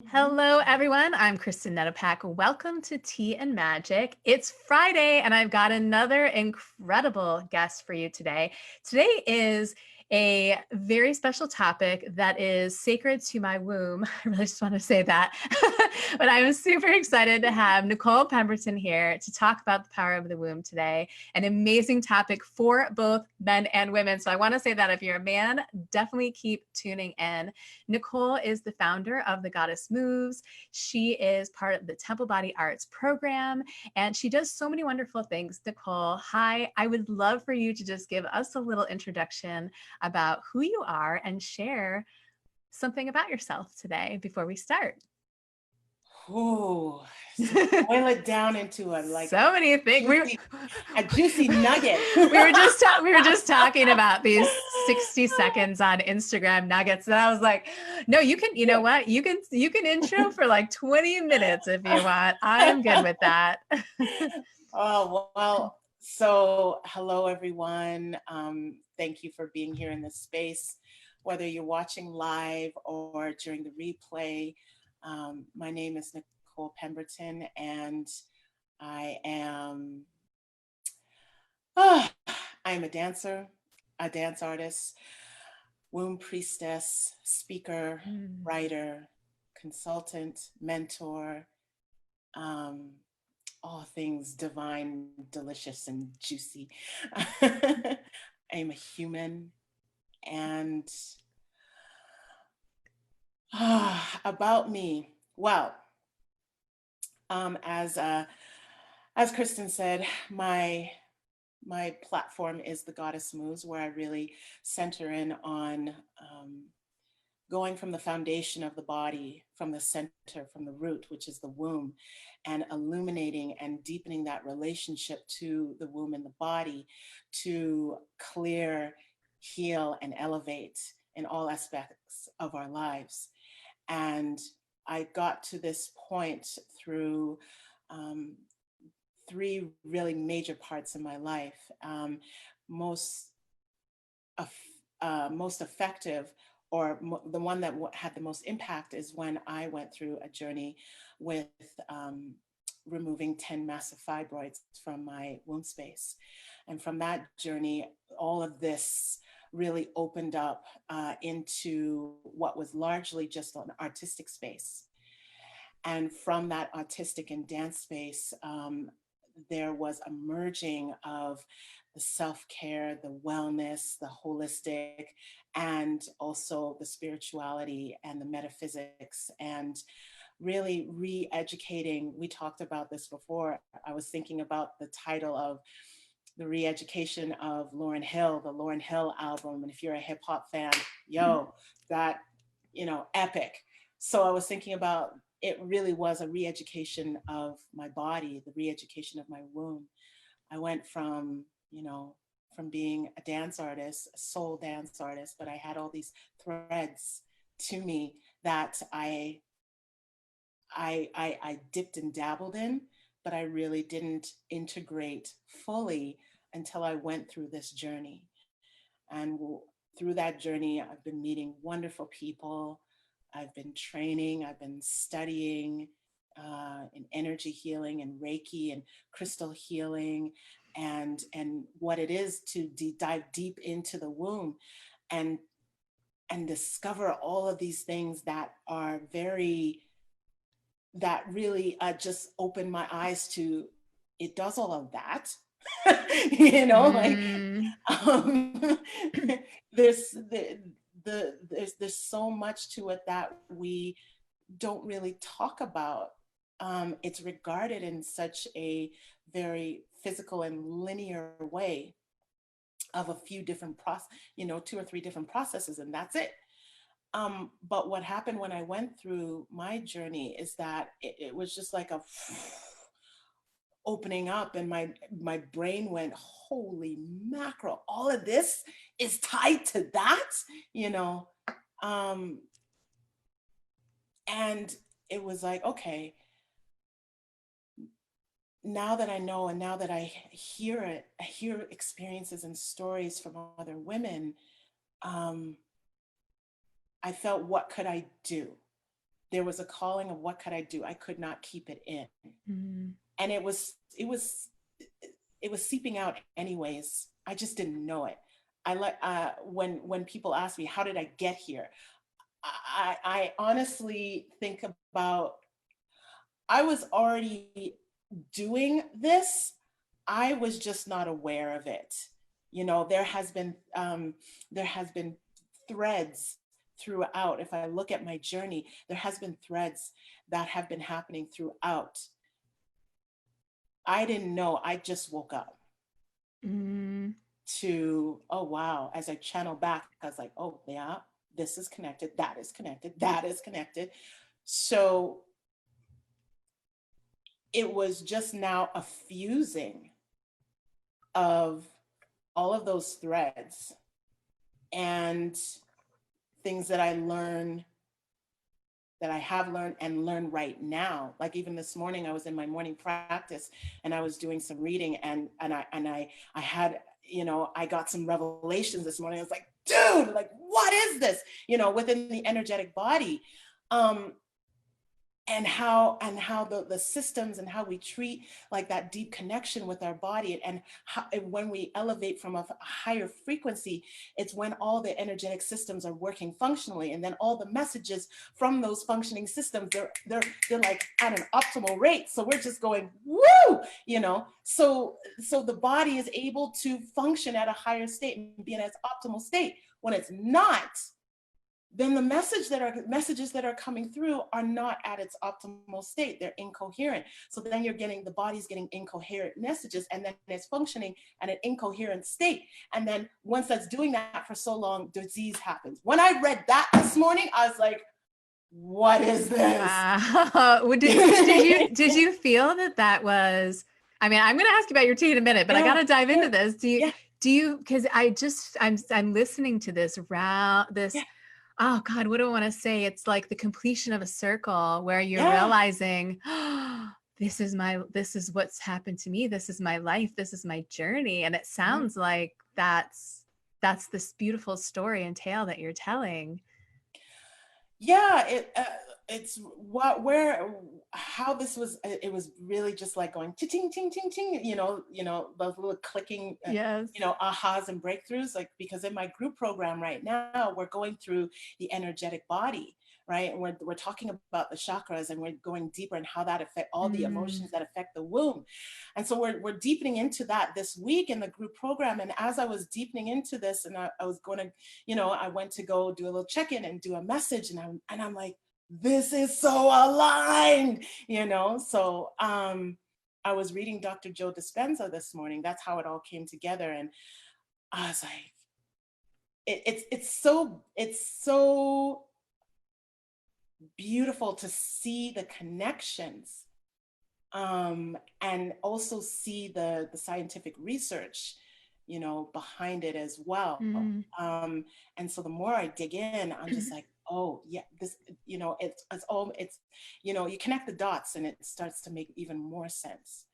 Hello, everyone. I'm Kristen Nettopak. Welcome to Tea and Magic. It's Friday, and I've got another incredible guest for you today. Today is a very special topic that is sacred to my womb. I really just want to say that. But I'm super excited to have Nicole Pemberton here to talk about the power of the womb today. An amazing topic for both men and women. So I want to say that if you're a man, definitely keep tuning in. Nicole is the founder of The Goddess Moves. She is part of the Temple Body Arts program, and she does so many wonderful things. Nicole, hi. I would love for you to just give us a little introduction about who you are and share something about yourself today before we start. Oh, so boil it down into So many things. a juicy nugget. We were just talking about these 60 seconds on Instagram nuggets, and I was like, no, you can, you know what? You can intro for like 20 minutes if you want. I am good with that. Oh, well, so hello, everyone. Thank you for being here in this space, whether you're watching live or during the replay. My name is Nicole Pemberton, and I am, I'm a dancer, a dance artist, womb priestess, speaker, writer, consultant, mentor, um, all things divine, delicious, and juicy. I am a human, and about me. Well, as Kristen said, my platform is the Goddess Moves, where I really center in on going from the foundation of the body, from the center, from the root, which is the womb, and illuminating and deepening that relationship to the womb and the body to clear, heal, and elevate in all aspects of our lives. And I got to this point through three really major parts in my life. Most most effective, or the one that had the most impact, is when I went through a journey with removing 10 massive fibroids from my womb space. And from that journey, all of this really opened up into what was largely just an artistic space. And from that artistic and dance space, there was a merging of the self-care, the wellness, the holistic, and also the spirituality and the metaphysics, and really re-educating. We talked about this before. I was thinking about the title of the re-education of Lauryn Hill, the Lauryn Hill album. And if you're a hip hop fan, that, epic. So I was thinking about, it really was a re-education of my body, the re-education of my womb. I went from being a dance artist, a soul dance artist, but I had all these threads to me that I dipped and dabbled in, but I really didn't integrate fully until I went through this journey. And through that journey, I've been meeting wonderful people. I've been training, I've been studying in energy healing and Reiki and crystal healing, and what it is to dive deep into the womb and discover all of these things that are that really just opened my eyes to, it does all of that. Like um, there's there's so much to it that we don't really talk about. It's regarded in such a very physical and linear way of a few different two or three different processes, and that's it. But what happened when I went through my journey is that it was just like a opening up, and my brain went, holy mackerel, all of this is tied to that, you know. And it was like, okay, now that I know, and now that I hear it, I hear experiences and stories from other women, I felt, what could I do? there was a calling of what could I do? I could not keep it in. Mm. And it was seeping out anyways. I just didn't know it. When people ask me, how did I get here? I honestly think about, I was already doing this. I was just not aware of it. You know, there has been threads throughout. If I look at my journey, there has been threads that have been happening throughout. I didn't know. I just woke up to, oh wow, as I channel back, I was like, oh yeah, this is connected, that is connected, that is connected. So it was just now a fusing of all of those threads and things that I learn, that I have learned and learn right now. Like even this morning, I was in my morning practice and I was doing some reading, and I had, you know, I got some revelations this morning. I was like, dude, like, what is this? You know, within the energetic body. And how the systems and how we treat like that deep connection with our body, and how, and when we elevate from a higher frequency, it's when all the energetic systems are working functionally, and then all the messages from those functioning systems, they're like at an optimal rate. So we're just going woo, you know. So the body is able to function at a higher state and be in its optimal state. When it's not, then the messages that are coming through are not at its optimal state. They're incoherent. So then you're getting, the body's getting incoherent messages, and then it's functioning at an incoherent state. And then once that's doing that for so long, disease happens. When I read that this morning, I was like, what is this? Wow. Did you feel that was, I mean, I'm going to ask you about your tea in a minute, but I got to dive into this. Do you, because I'm listening to this oh God, what do I want to say? It's like the completion of a circle where you're realizing, oh, this is what's happened to me. This is my life. This is my journey. And it sounds like that's this beautiful story and tale that you're telling. Yeah, it's how this was. It was really just like going ting ting ting ting, you know, those little clicking, Yes, you know, ahas and breakthroughs. Like, because in my group program right now, we're going through the energetic body, right? And we're talking about the chakras, and we're going deeper in how that affect all the emotions that affect the womb. And so we're deepening into that this week in the group program. And as I was deepening into this, and I was going to, you know, I went to go do a little check-in and do a message, and I'm like, this is so aligned, you know? So I was reading Dr. Joe Dispenza this morning. That's how it all came together. And I was like, it's so beautiful to see the connections, and also see the scientific research, you know, behind it as well. And so the more I dig in, I'm just like, oh yeah, this, you know, it's you know, you connect the dots and it starts to make even more sense.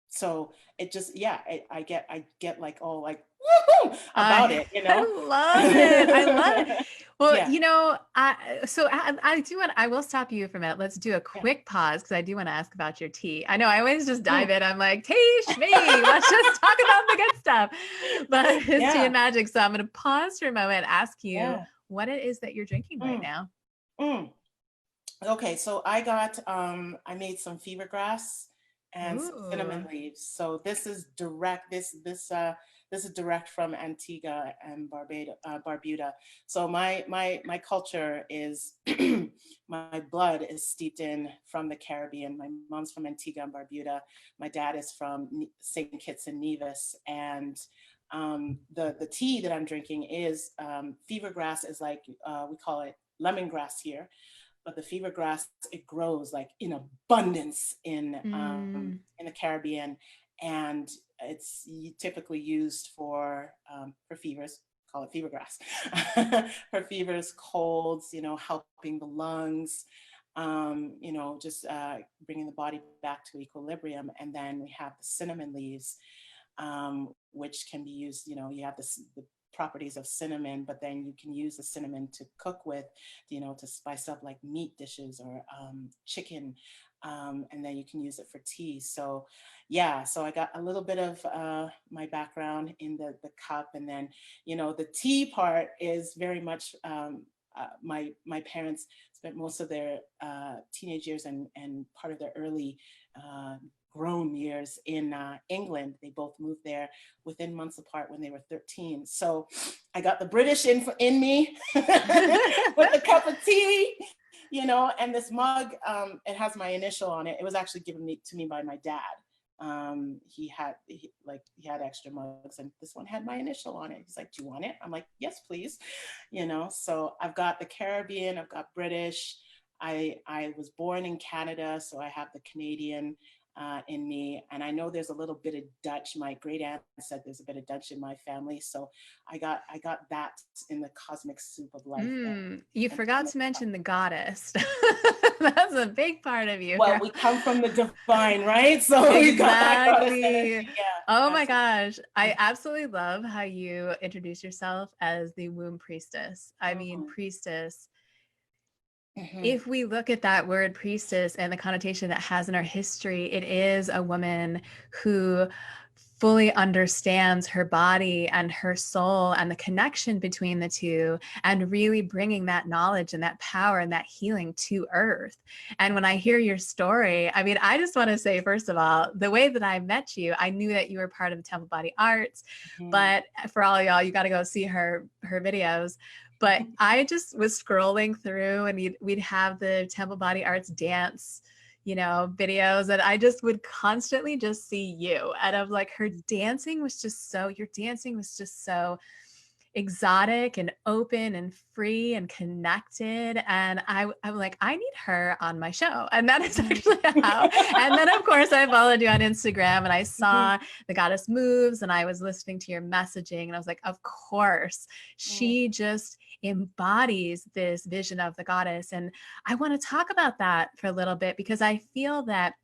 So it just, yeah, I get like all like woohoo about it, you know. I love it. I love it. Well, you know, I will stop you for a minute. Let's do a quick pause, because I do want to ask about your tea. I know I always just dive in. I'm like, Tish, me, let's just talk about the good stuff. But it's tea and magic. So I'm going to pause for a moment and ask you what it is that you're drinking right now. Okay, so I made some fever grass and some cinnamon leaves. So this is direct. This is direct from Antigua and Barbuda. So my culture is my blood is steeped in from the Caribbean. My mom's from Antigua and Barbuda. My dad is from St. Kitts and Nevis. And the tea that I'm drinking is fever grass. Is like we call it lemongrass here. But the fever grass, it grows like in abundance in the Caribbean, and it's typically used for fevers. Call it fever grass. For fevers, colds, you know, helping the lungs, you know, just bringing the body back to equilibrium. And then we have the cinnamon leaves, which can be used. You know, you have the properties of cinnamon, but then you can use the cinnamon to cook with, you know, to spice up like meat dishes or chicken. And then you can use it for tea. So yeah, so I got a little bit of my background in the cup, and then, you know, the tea part is very much, my parents spent most of their teenage years and part of their early grown years in England. They both moved there within months apart when they were 13. So I got the British in me with a cup of tea, you know, and this mug, it has my initial on it. It was actually given to me by my dad. He had extra mugs, and this one had my initial on it. He's like, "Do you want it?" I'm like, "Yes, please." You know, so I've got the Caribbean, I've got British. I was born in Canada, so I have the Canadian in me, and I know there's a little bit of Dutch. My great aunt said there's a bit of Dutch in my family, so I got that in the cosmic soup of life. You forgot to mention the goddess. That's a big part of you. Well, we come from the divine, right? So exactly. You got that goddess energy. Yeah. Oh my gosh. I absolutely love how you introduce yourself as the womb priestess. I mean, priestess. If we look at that word priestess and the connotation that has in our history, it is a woman who fully understands her body and her soul and the connection between the two, and really bringing that knowledge and that power and that healing to earth. And when I hear your story, I mean, I just want to say, first of all, the way that I met you, I knew that you were part of the Temple Body Arts, but for all y'all, you got to go see her videos. But I just was scrolling through, and we'd have the Temple Body Arts dance, you know, videos, and I just would constantly just see you. And I'm like, your dancing was just so exotic and open and free and connected. And I'm like, I need her on my show. And that is actually how. And then of course I followed you on Instagram, and I saw the Goddess Moves, and I was listening to your messaging, and I was like, of course, she just embodies this vision of the goddess. And I want to talk about that for a little bit, because I feel that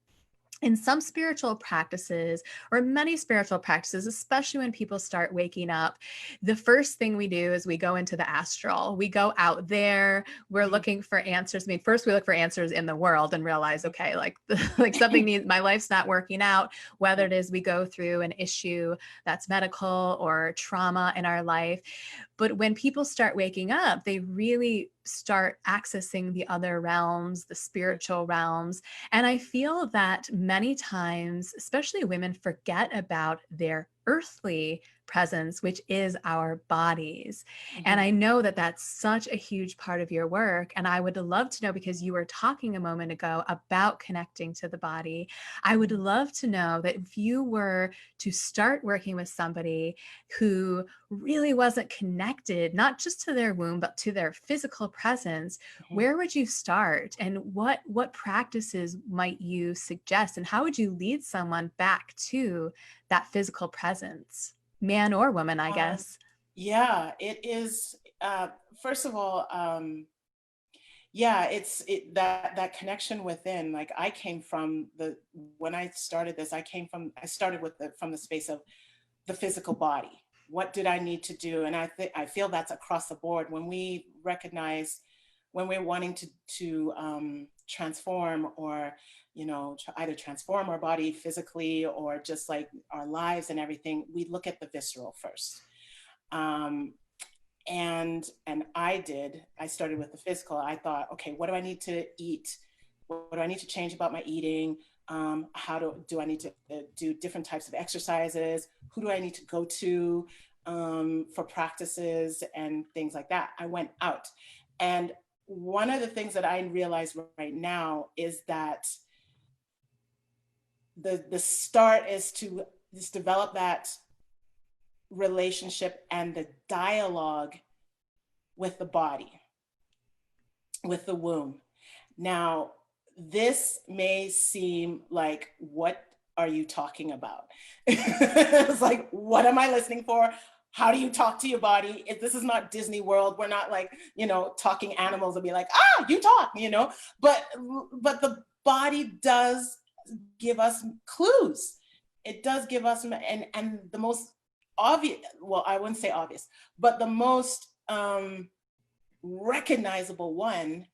in some spiritual practices, or many spiritual practices, especially when people start waking up, the first thing we do is we go into the astral. We go out there, we're looking for answers. I mean, first we look for answers in the world and realize, okay, like something needs, my life's not working out, whether it is we go through an issue that's medical or trauma in our life. But when people start waking up, they really start accessing the other realms, the spiritual realms. And I feel that many times, especially women, forget about their earthly presence, which is our bodies. And I know that that's such a huge part of your work. And I would love to know, because you were talking a moment ago about connecting to the body, I would love to know that if you were to start working with somebody who really wasn't connected, not just to their womb, but to their physical presence, where would you start? And what practices might you suggest? And how would you lead someone back to that physical presence? Man or woman, I guess. Yeah, it is. First of all, it's that connection within. Like, I came from when I started this, I started from the space of the physical body. What did I need to do? And I feel that's across the board. When we recognize, when we're wanting to transform, or, you know, either transform our body physically or just like our lives and everything, we look at the visceral first. And I started with the physical. I thought, okay, what do I need to eat? What do I need to change about my eating? How do I need to do different types of exercises? Who do I need to go to for practices and things like that? I went out. And one of the things that I realize right now is that the start is to just develop that relationship and the dialogue with the body, with the womb. Now, this may seem like, what are you talking about? It's like, what am I listening for? How do you talk to your body? If this is not Disney World, we're not like, you know, talking animals and be like, you talk, you know, but the body does give us clues. It does give us, and the most obvious, well, I wouldn't say obvious, but the most recognizable one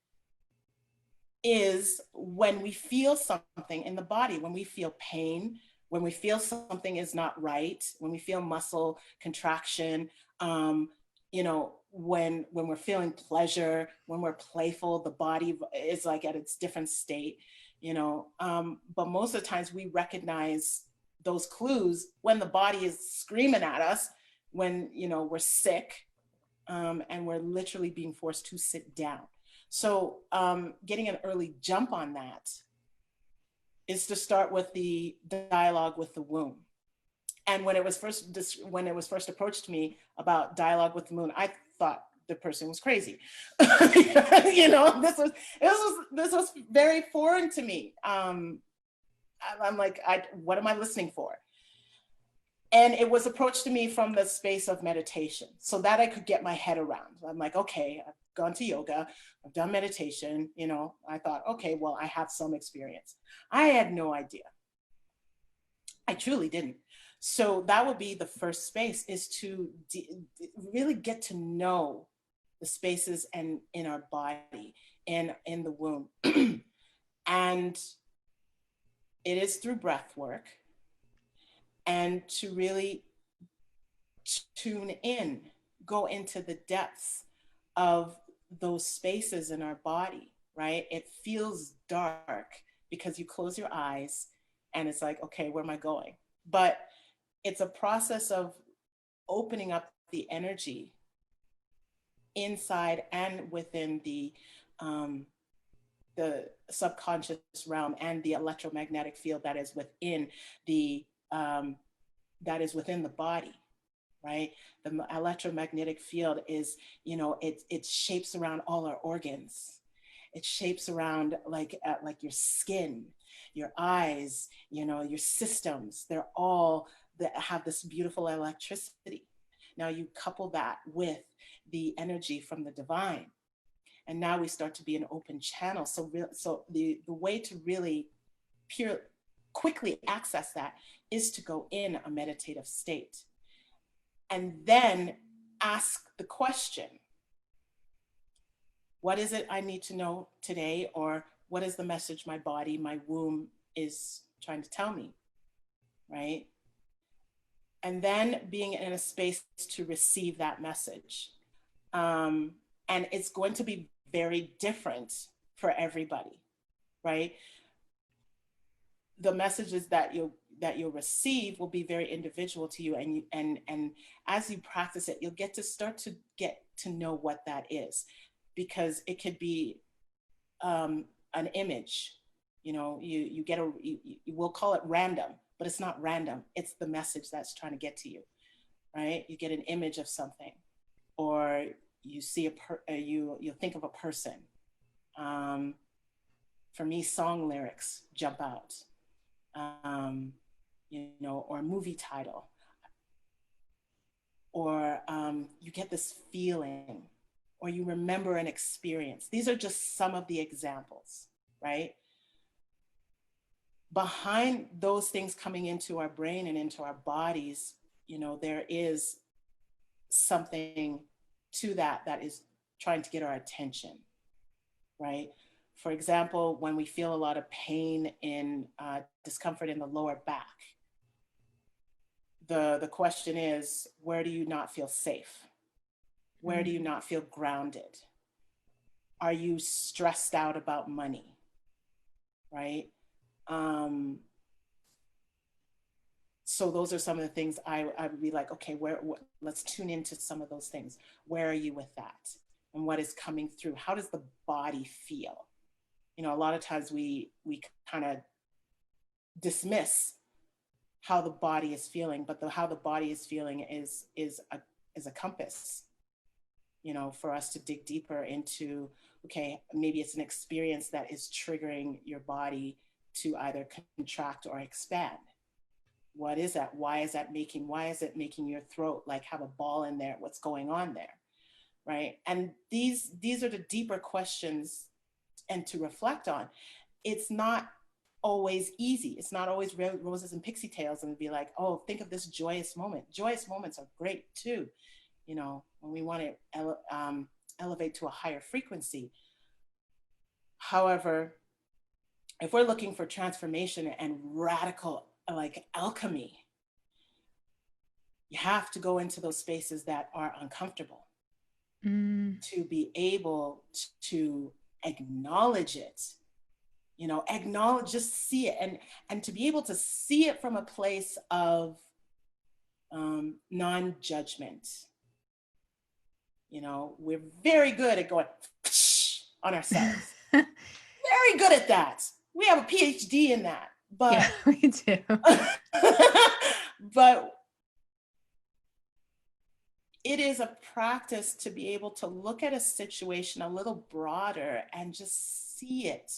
is when we feel something in the body, when we feel pain, when we feel something is not right, when we feel muscle contraction, you know, when we're feeling pleasure, when we're playful, the body is like at its different state, you know. But most of the times we recognize those clues when the body is screaming at us, when, you know, we're sick, and we're literally being forced to sit down. So getting an early jump on that is to start with the dialogue with the womb. And when it was first approached to me about dialogue with the moon, I thought the person was crazy. You know, this was very foreign to me. I'm like, what am I listening for? And it was approached to me from the space of meditation, so that I could get my head around. I'm like, okay, I've gone to yoga, I've done meditation, you know. I thought, okay, well, I have some experience. I had no idea. I truly didn't. So that would be the first space, is to really get to know the spaces and in our body and in the womb. And it is through breath work, and to really tune in, go into the depths of those spaces in our body, right? It feels dark because you close your eyes and it's like, okay, where am I going? But it's a process of opening up the energy inside and within the subconscious realm and the electromagnetic field that is within the body, right? The electromagnetic field is, you know, it shapes around all our organs. It shapes around like your skin, your eyes, you know, your systems. They're all that have this beautiful electricity. Now you couple that with the energy from the divine, and now we start to be an open channel. So the way to really quickly access that is to go in a meditative state and then ask the question, what is it I need to know today? Or what is the message my body, my womb is trying to tell me, right? And then being in a space to receive that message. And it's going to be very different for everybody, right? The messages that you'll receive will be very individual to you, and as you practice it, you'll start to get to know what that is, because it could be an image, you know, you we'll call it random, but it's not random. It's the message that's trying to get to you, right? You get an image of something, or you see you'll think of a person. For me, song lyrics jump out, you know, or a movie title, or you get this feeling, or you remember an experience. These are just some of the examples, right? Behind those things coming into our brain and into our bodies, you know, there is something to that is trying to get our attention, right? For example, when we feel a lot of pain and discomfort in the lower back, the question is, where do you not feel safe? Where do you not feel grounded? Are you stressed out about money, right? So those are some of the things I would be like, okay, let's tune into some of those things. Where are you with that? And what is coming through? How does the body feel? You know, a lot of times we kind of dismiss how the body is feeling, but how the body is feeling is a compass, you know, for us to dig deeper into, okay, maybe it's an experience that is triggering your body to either contract or expand. What is that? Why is it making your throat like have a ball in there? What's going on there? Right? And these are the deeper questions and to reflect on. It's not always easy. It's not always roses and pixie tails and be like, oh, think of this joyous moment. Joyous moments are great too, you know, when we want to elevate to a higher frequency. However, if we're looking for transformation and radical, like alchemy, you have to go into those spaces that are uncomfortable to be able to acknowledge it, you know, acknowledge, just see it, and to be able to see it from a place of non-judgment. You know, we're very good at going on ourselves. Very good at that. We have a PhD in that, but yeah, we do. But it is a practice to be able to look at a situation a little broader and just see it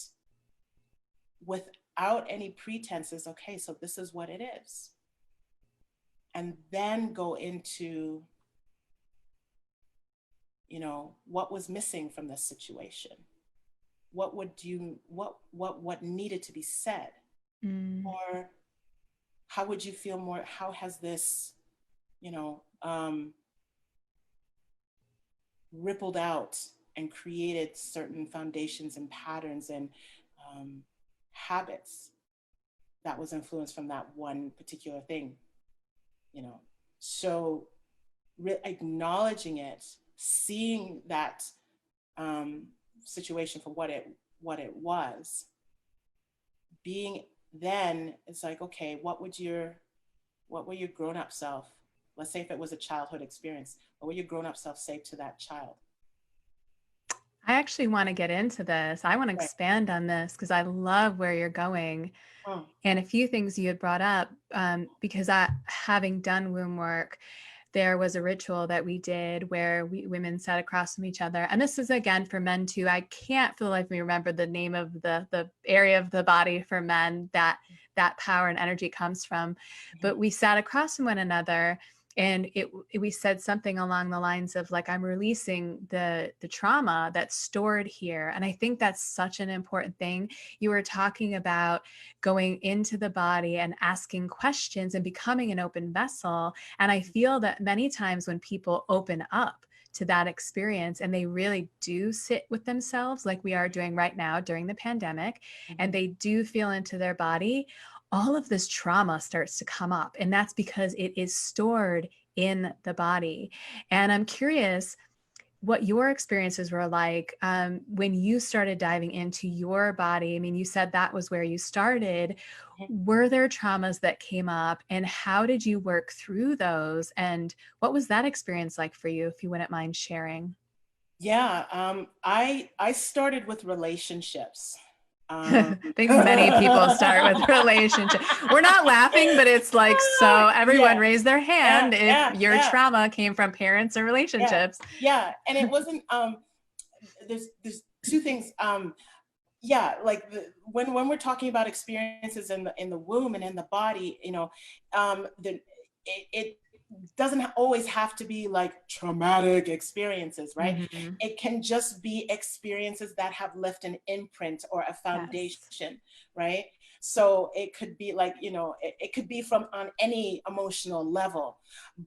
without any pretenses. Okay, so this is what it is. And then go into, you know, what was missing from this situation? What needed to be said? Or how would you feel more? How has this, you know, rippled out and created certain foundations and patterns and habits that was influenced from that one particular thing, you know? So acknowledging it, seeing that situation for what it was, being, then it's like, okay, what would your grown-up self, let's say if it was a childhood experience, what would your grown-up self say to that child? I actually want to get into this. I want to expand on this because I love where you're going. And a few things you had brought up, because having done womb work, there was a ritual that we did where women sat across from each other. And this is, again, for men too. I can't for the life of me remember the name of the area of the body for men that power and energy comes from. But we sat across from one another, and we said something along the lines of like, I'm releasing the trauma that's stored here. And I think that's such an important thing. You were talking about going into the body and asking questions and becoming an open vessel. And I feel that many times when people open up to that experience and they really do sit with themselves, like we are doing right now during the pandemic, and they do feel into their body, all of this trauma starts to come up. And that's because it is stored in the body. And I'm curious what your experiences were like when you started diving into your body. I mean, you said that was where you started. Were there traumas that came up, and how did you work through those? And what was that experience like for you, if you wouldn't mind sharing? Yeah, I started with relationships. I think many people start with relationship. We're not laughing, but it's like, so everyone raise their hand if your trauma came from parents or relationships. Yeah. And it wasn't, there's two things. Like when we're talking about experiences in the womb and in the body, you know, it doesn't always have to be like traumatic experiences, right? It can just be experiences that have left an imprint or a foundation, right? So it could be like, you know, it could be from on any emotional level,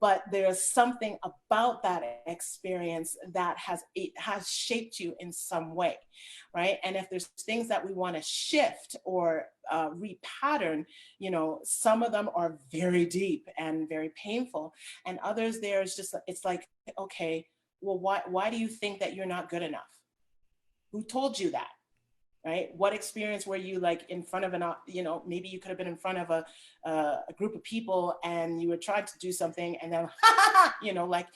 but there's something about that experience that has shaped you in some way, right? And if there's things that we want to shift or repattern, you know, some of them are very deep and very painful, and others there's just, it's like, okay, well, why do you think that you're not good enough? Who told you that? Right? What experience were you like in front of you know, maybe you could have been in front of a group of people and you were trying to do something and then, you know, like,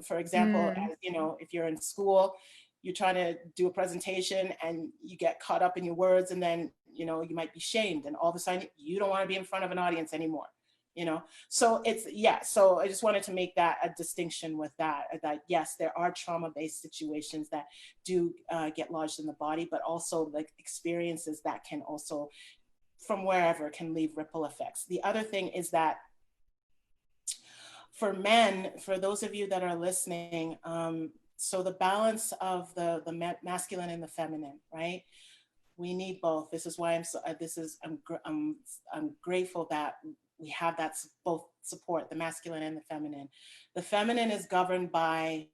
for example, as, you know, if you're in school, you're trying to do a presentation and you get caught up in your words, and then, you know, you might be shamed, and all of a sudden you don't want to be in front of an audience anymore, you know? So it's, so I just wanted to make that a distinction with that yes, there are trauma-based situations that do get lodged in the body, but also like experiences that can also, from wherever, can leave ripple effects. The other thing is that for men, for those of you that are listening, so the balance of the masculine and the feminine, right? We need both. This is why I'm grateful that we have that both support, the masculine and the feminine. The feminine is governed by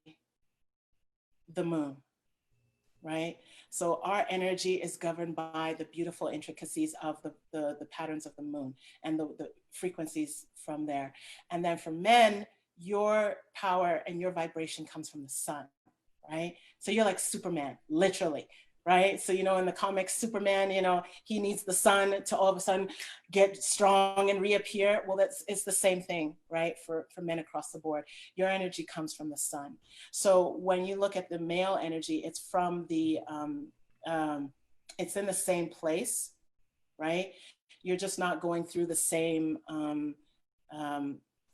the moon, right? So our energy is governed by the beautiful intricacies of the patterns of the moon and the frequencies from there. And then for men, your power and your vibration comes from the sun, right? So you're like Superman, literally, right? So, in the comics, Superman, he needs the sun to all of a sudden get strong and reappear. Well, it's the same thing, right? For men across the board, your energy comes from the sun. So when you look at the male energy, it's from it's in the same place, right? You're just not going through the same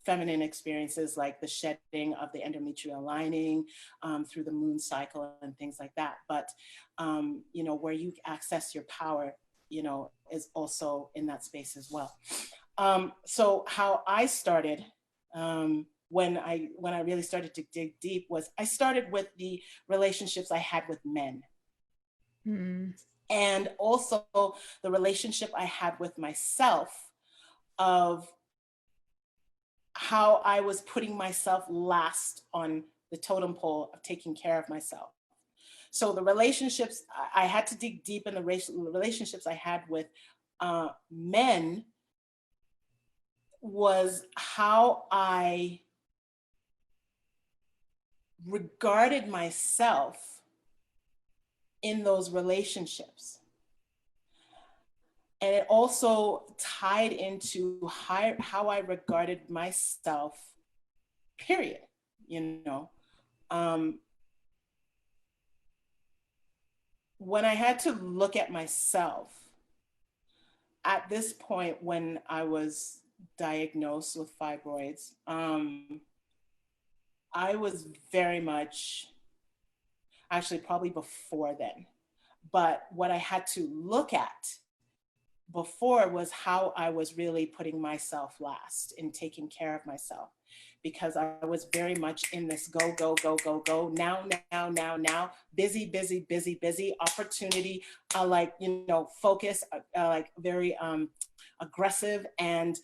feminine experiences, like the shedding of the endometrial lining through the moon cycle and things like that. But, where you access your power, is also in that space as well. So how I started, when I really started to dig deep, was I started with the relationships I had with men. And also the relationship I had with myself, of how I was putting myself last on the totem pole of taking care of myself. So the relationships, I had to dig deep in the relationships I had with men, was how I regarded myself in those relationships. And it also tied into how I regarded myself, period. When I had to look at myself, at this point when I was diagnosed with fibroids, I was very much, actually probably before then, but what I had to look at before was how I was really putting myself last in taking care of myself, because I was very much in this go, go, go, go, go, now, busy, opportunity, focus, like very aggressive, and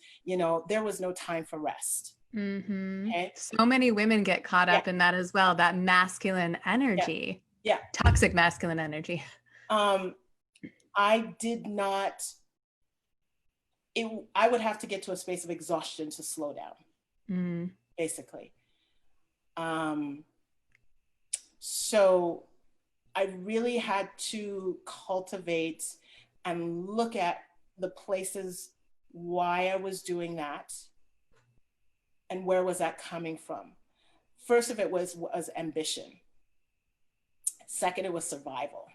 there was no time for rest. Okay? So many women get caught up in that as well, that masculine energy. Yeah. Toxic masculine energy. I did not, I would have to get to a space of exhaustion to slow down, basically. So I really had to cultivate and look at the places why I was doing that and where was that coming from. First of it was ambition. Second, it was survival.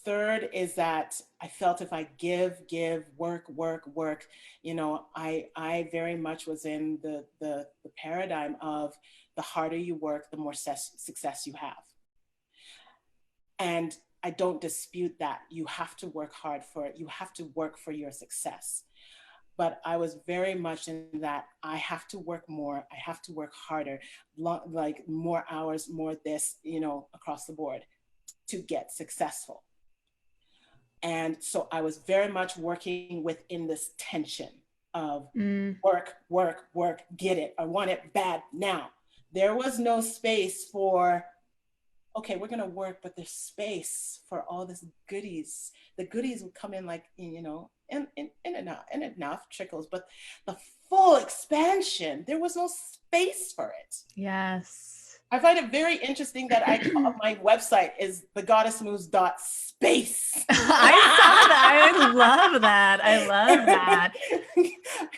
Third is that I felt if I give, work, I very much was in the paradigm of the harder you work, the more success you have. And I don't dispute that. You have to work hard for it. You have to work for your success. But I was very much in that I have to work more. I have to work harder, like more hours, more this, across the board to get successful. And so I was very much working within this tension of work, get it. I want it bad now. There was no space for, okay, we're going to work, but there's space for all this goodies. The goodies would come in like, in enough trickles, but the full expansion, there was no space for it. Yes. I find it very interesting that my website is thegoddessmoves.space. I saw that. I love that. I love that.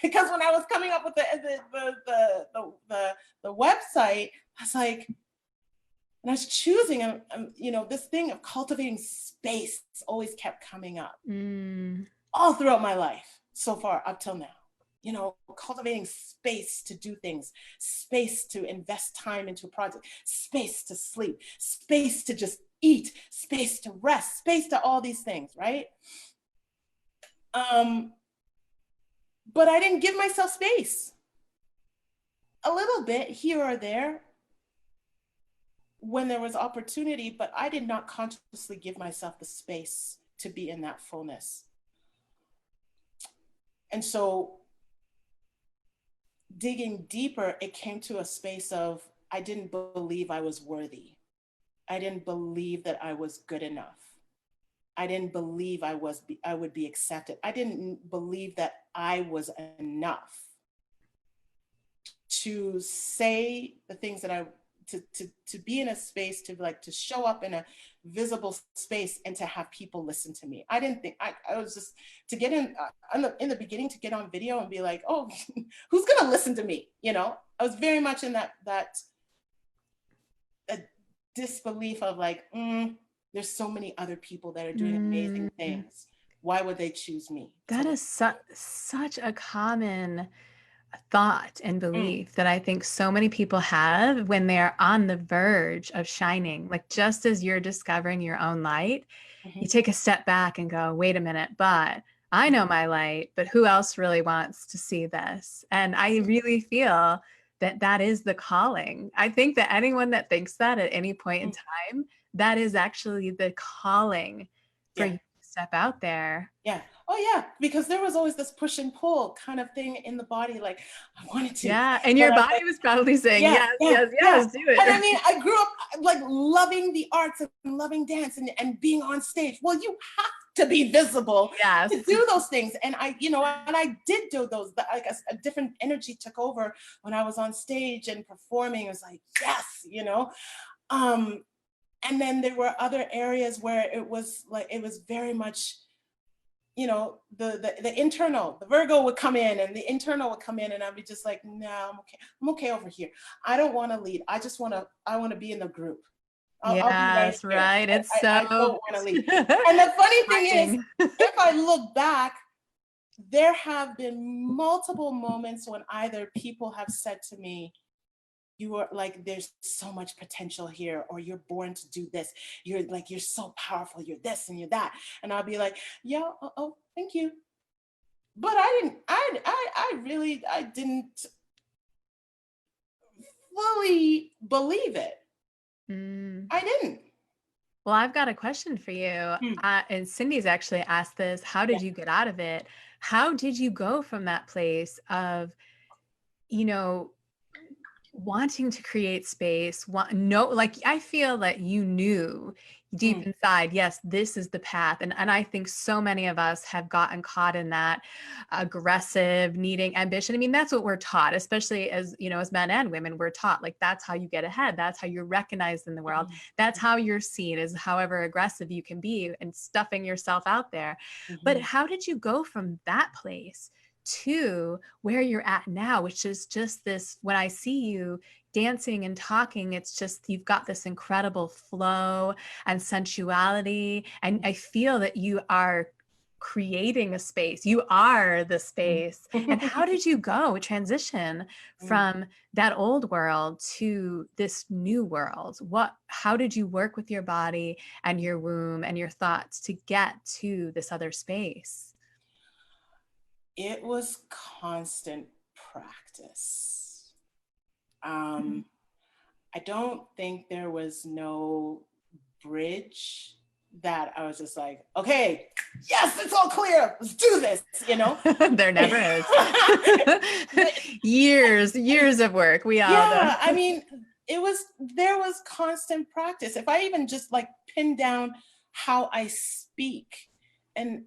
Because when I was coming up with the website, I was like, and I was choosing, this thing of cultivating space always kept coming up all throughout my life so far up till now. Cultivating space to do things, space to invest time into a project, space to sleep, space to just eat, space to rest, space to all these things, right? But I didn't give myself space. A little bit here or there, when there was opportunity, but I did not consciously give myself the space to be in that fullness. And so digging deeper, it came to a space of, I didn't believe I was worthy. I didn't believe that I was good enough. I didn't believe I would be accepted. I didn't believe that I was enough to say the things that to be in a space, to show up in a visible space and to have people listen to me. I didn't think, I was just, to get in the beginning, to get on video and be like, oh, who's gonna listen to me? You know, I was very much in that a disbelief of like, there's so many other people that are doing amazing things. Why would they choose me? That is such a common thought and belief that I think so many people have when they're on the verge of shining. Like, just as you're discovering your own light, you take a step back and go, wait a minute, but I know my light, but who else really wants to see this? And I really feel that that is the calling. I think that anyone that thinks that at any point in time, that is actually the calling for you to step out there. Yeah. Oh yeah. Because there was always this push and pull kind of thing in the body. Like, I wanted to. Yeah. And your body was probably saying, yes, do it. And I mean, I grew up like loving the arts and loving dance and being on stage. Well, you have to be visible to do those things. And I did do those, like a different energy took over when I was on stage and performing. It was like, yes, and then there were other areas where it was very much, the internal, the Virgo would come in and the internal would come in and I'd be just like, no, I'm okay over here. I don't want to lead. I want to be in the group. I'll be right. It's I don't want to lead. And the funny thing is, if I look back, there have been multiple moments when either people have said to me, you are like, there's so much potential here, or you're born to do this. You're so powerful. You're this and you're that. And I'll be like, yeah, oh, thank you. But I really didn't fully believe it. I didn't. Well, I've got a question for you. And Cindy's actually asked this. How did you get out of it? How did you go from that place of, wanting to create space? I feel that you knew deep inside, yes, this is the path. And I think so many of us have gotten caught in that aggressive, needing ambition. I mean, that's what we're taught, especially as men and women, we're taught, like, that's how you get ahead. That's how you're recognized in the world. That's how you're seen, as however aggressive you can be and stuffing yourself out there. But how did you go from that place to where you're at now, which is just this, when I see you dancing and talking, it's just, you've got this incredible flow and sensuality. And I feel that you are creating a space. You are the space. And how did you transition from that old world to this new world? How did you work with your body and your womb and your thoughts to get to this other space? It was constant practice. I don't think there was no bridge that I was just like, okay, yes, it's all clear. Let's do this, There never is. years of work. We all know. I mean, there was constant practice. If I even just pin down how I speak and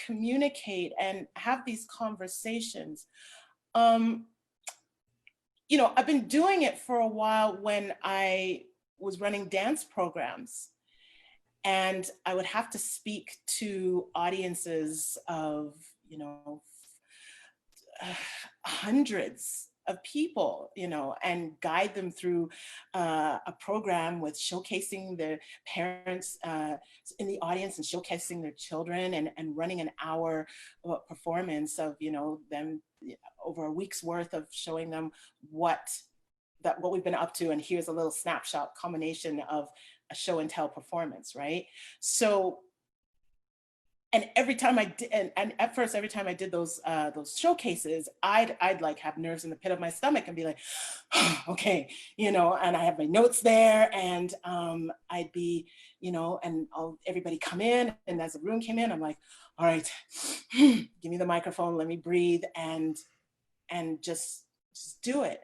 communicate and have these conversations. I've been doing it for a while when I was running dance programs, and I would have to speak to audiences of, hundreds of people, and guide them through a program with showcasing their parents in the audience and showcasing their children, and running an hour performance of, them over a week's worth of showing them what we've been up to. And here's a little snapshot combination of a show and tell performance, right? So And every time I did, and at first, every time I did those showcases, I'd like have nerves in the pit of my stomach and be like, okay, and I have my notes there, and I'd be, and everybody come in, and as the room came in, I'm like, all right, give me the microphone, let me breathe, and just do it.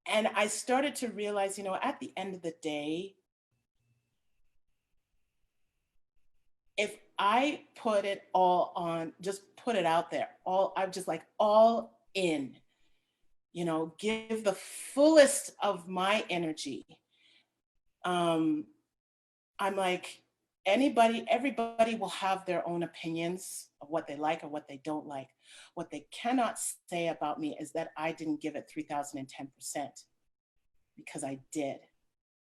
And I started to realize, at the end of the day, if I put it all on, just put it out there, I'm just like all in, give the fullest of my energy. I'm like, everybody will have their own opinions of what they like or what they don't like. What they cannot say about me is that I didn't give it 3010%, because I did,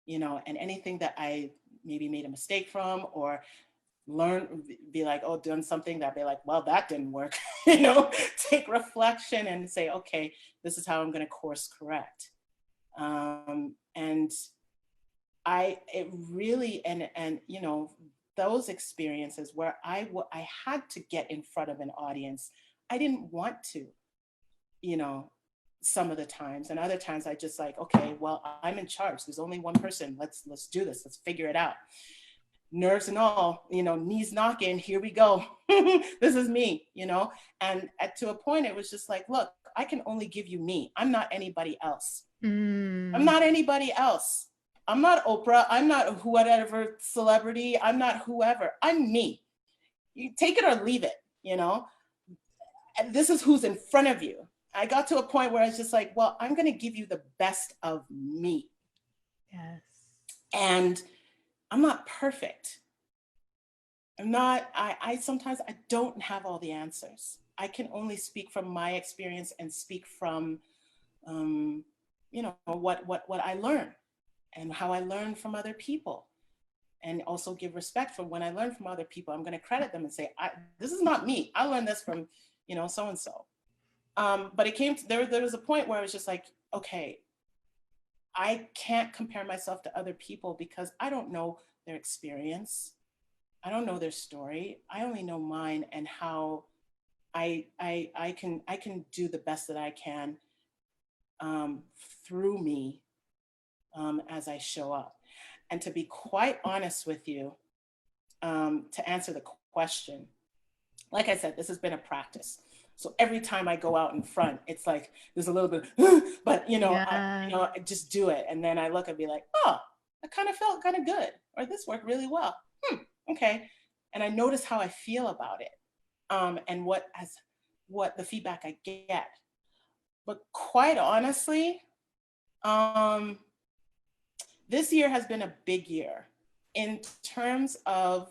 and anything that I maybe made a mistake from, or be like, oh, done something that be like, well, that didn't work, take reflection and say, okay, this is how I'm going to course correct. And it really, and those experiences where I had to get in front of an audience, I didn't want to, some of the times, and other times I just like, okay, well, I'm in charge. There's only one person. Let's do this. Let's figure it out. Nerves and all, knees knocking, here we go. This is me, and to a point, it was just like, look, I can only give you me. I'm not anybody else. I'm not anybody else. I'm not Oprah. I'm not whatever celebrity. I'm not whoever. I'm me. You take it or leave it, and this is who's in front of you. I got to a point where I was just like, well, I'm going to give you the best of me. Yes. And I'm not perfect. I'm not, I sometimes I don't have all the answers. I can only speak from my experience and speak from, what I learn and how I learn from other people, and also give respect for when I learn from other people. I'm going to credit them and say, this is not me. I learned this from, so-and-so. But it came to, there was a point where I was just like, okay, I can't compare myself to other people because I don't know their experience. I don't know their story. I only know mine, and how I can do the best that I can through me as I show up. And to be quite honest with you, to answer the question, like I said, this has been a practice. So every time I go out in front, it's like there's a little bit, but I just do it, and then I look and be like, oh, I kind of felt kind of good, or this worked really well. Okay, and I notice how I feel about it, and what the feedback I get. But quite honestly, this year has been a big year in terms of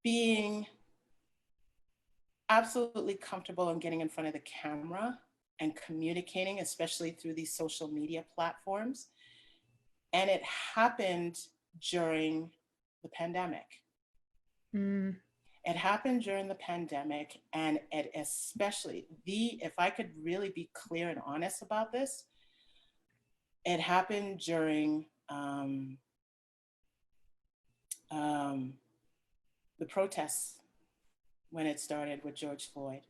being absolutely comfortable in getting in front of the camera and communicating, especially through these social media platforms. And it happened during the pandemic. It happened during the pandemic, and it especially, if I could really be clear and honest about this, it happened during the protests when it started with George Floyd.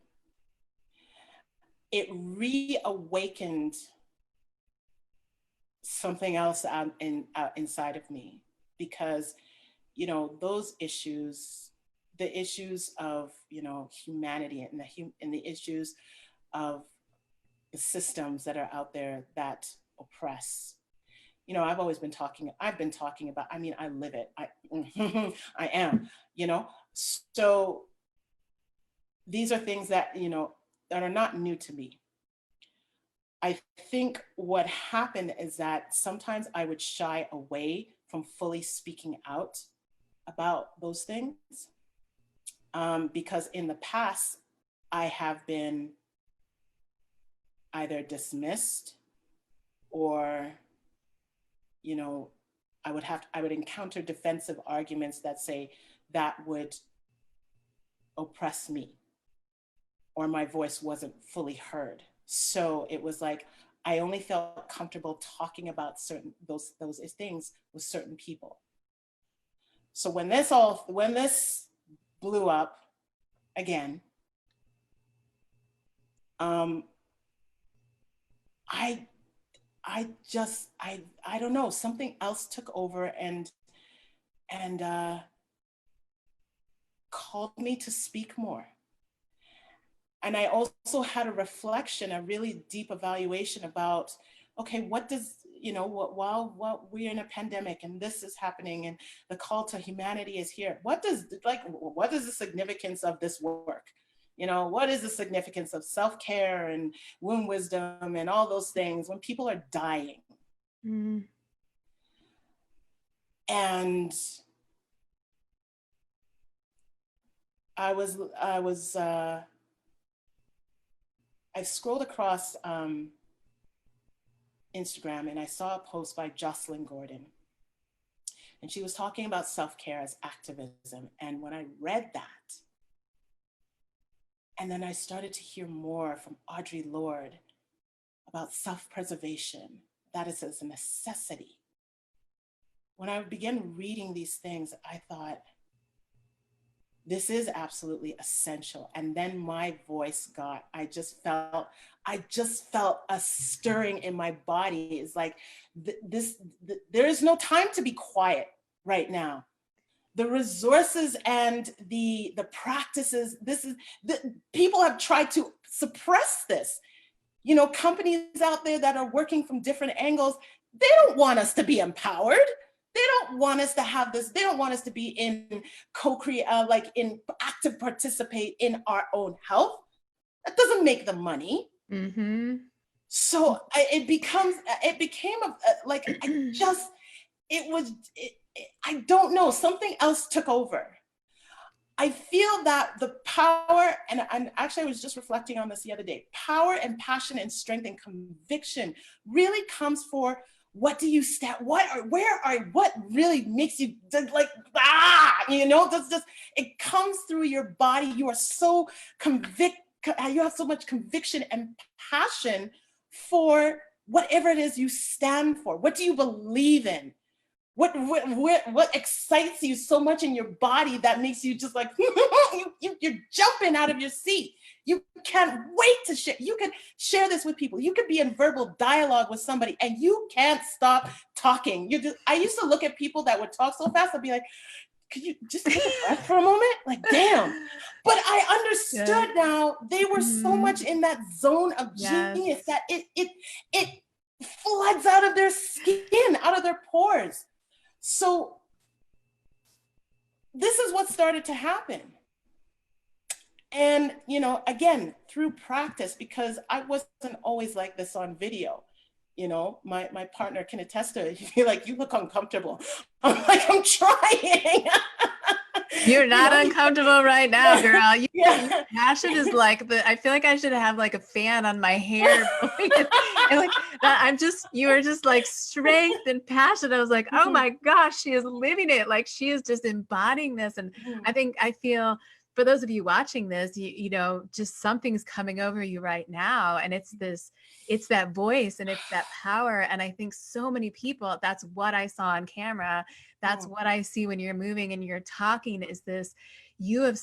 It reawakened something else inside of me, because those issues, the issues of humanity, and the issues of the systems that are out there that oppress. I've been talking about, I live it. I am, so these are things that that are not new to me. I think what happened is that sometimes I would shy away from fully speaking out about those things, because in the past I have been either dismissed, or I would encounter defensive arguments that say that would oppress me, or my voice wasn't fully heard. So it was like I only felt comfortable talking about those things with certain people. So when this blew up again, I don't know, something else took over and called me to speak more. And I also had a reflection, a really deep evaluation about, okay, what does, while we're in a pandemic and this is happening and the call to humanity is here, what is the significance of this work? What is the significance of self-care and womb wisdom and all those things when people are dying? Mm. And I scrolled across Instagram and I saw a post by Jocelyn Gordon. And she was talking about self-care as activism. And when I read that, and then I started to hear more from Audre Lorde about self-preservation, that is as a necessity. When I began reading these things, I thought, this is absolutely essential. And then my voice I just felt a stirring in my body. It's like, there is no time to be quiet right now. The resources and the practices, people have tried to suppress this. Companies out there that are working from different angles, they don't want us to be empowered. They don't want us to have this. They don't want us to be in in active participate in our own health. That doesn't make them money. Mm-hmm. So it became I don't know, something else took over. I feel that the power, and actually I was just reflecting on this the other day, power and passion and strength and conviction really comes for what do you stand, what really makes you like, it comes through your body. You are so you have so much conviction and passion for whatever it is you stand for. What do you believe in? What excites you so much in your body that makes you just like, you're jumping out of your seat. You can't wait to share. You can share this with people. You could be in verbal dialogue with somebody and you can't stop talking. I used to look at people that would talk so fast. I'd be like, could you just take a breath for a moment? Like, damn. But I understood now they were so much in that zone of genius that it floods out of their skin, out of their pores. So this is what started to happen. And, again, through practice, because I wasn't always like this on video. My partner can attest to it. He'd be like, you look uncomfortable. I'm like, I'm trying. You're not uncomfortable right now, girl. Your passion is like I feel like I should have like a fan on my hair. And like that, you are just like strength and passion. I was like, oh my gosh, she is living it. Like she is just embodying this. And I feel for those of you watching this, just something's coming over you right now. And it's that voice and it's that power. And I think so many people, that's what I saw on camera. That's what I see when you're moving and you're talking is this, you have